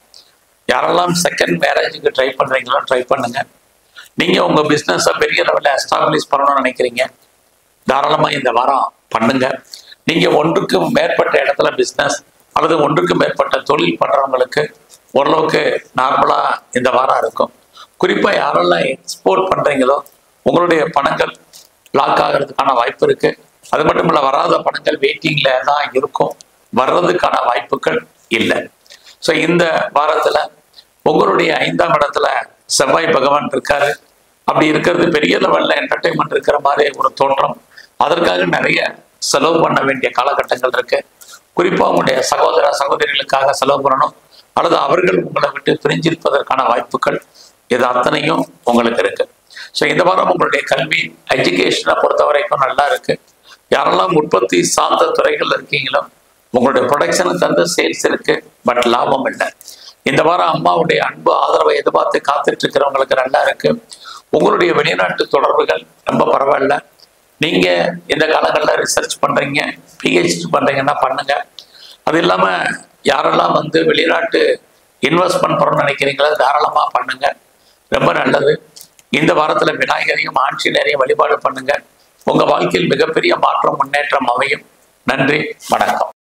யாரெல்லாம் செகண்ட் மேரேஜுக்கு ட்ரை பண்றீங்களோ ட்ரை பண்ணுங்க. நீங்க உங்க பிசினஸை பெரிய லெவலில் எஸ்டாப்ளிஷ் பண்ணணும்னு நினைக்கிறீங்க, தாராளமா இந்த வாரம் பண்ணுங்க. நீங்க ஒன்றுக்கு மேற்பட்ட இடத்துல பிசினஸ் அல்லது ஒன்றுக்கு மேற்பட்ட தொழில் பண்றவங்களுக்கு ஓரளவுக்கு நார்மலா இந்த வாரம் இருக்கும். குறிப்பா யாரெல்லாம் எக்ஸ்போர்ட் பண்றீங்களோ உங்களுடைய பணங்கள் லாக் ஆகிறதுக்கான வாய்ப்பு இருக்கு. அது மட்டும் இல்ல, வராத பணங்கள் வெயிட்டிங்ல தான் இருக்கும், வர்றதுக்கான வாய்ப்புகள் இல்லை. ஸோ இந்த வாரத்துல உங்களுடைய 5ஆம் இடத்துல செவ்வாய் பகவான் இருக்காரு. அப்படி இருக்கிறது பெரிய லெவல்ல என்டர்டைன்மெண்ட் இருக்கிற மாதிரி ஒரு தோற்றம். அதற்காக நிறைய செலவு பண்ண வேண்டிய காலகட்டங்கள் இருக்கு. குறிப்பா உங்களுடைய சகோதர சகோதரிகளுக்காக செலவு பண்ணணும் அல்லது அவர்கள் உங்களை விட்டு பிரிஞ்சிருப்பதற்கான வாய்ப்புகள், இது அத்தனையும் உங்களுக்கு இருக்கு. ஸோ இந்த வாரம் உங்களுடைய கல்வி, எஜுகேஷனை பொறுத்த வரைக்கும் நல்லா இருக்கு. யாரெல்லாம் உற்பத்தி சார்ந்த துறைகள் இருக்கீங்களோ உங்களுடைய ப்ரொடக்ஷனை தந்து சேல்ஸ் இருக்கு, பட் லாபம் இல்லை. இந்த வாரம் அம்மாவுடைய அன்பு ஆதரவை எதிர்பார்த்து காத்துட்டு இருக்கிறவங்களுக்கு நல்லா இருக்கு. உங்களுடைய வெளிநாட்டு தொடர்புகள் ரொம்ப பரவாயில்ல. நீங்க இந்த காலங்களில் ரிசர்ச் பண்றீங்க, பிஹெச்டி பண்றீங்கன்னா பண்ணுங்க. அது இல்லாம யாரெல்லாம் வெளிநாட்டு இன்வெஸ்ட்மெண்ட் பண்ணணும்னு நினைக்கிறீங்களோ தாராளமா பண்ணுங்க, ரொம்ப நல்லது. இந்த வாரத்துல விநாயகரையும் ஆஞ்சநேயரையும் வழிபாடு பண்ணுங்க. உங்க வாழ்க்கையில் மிகப்பெரிய மாற்றம், முன்னேற்றம் அமையும். நன்றி, வணக்கம்.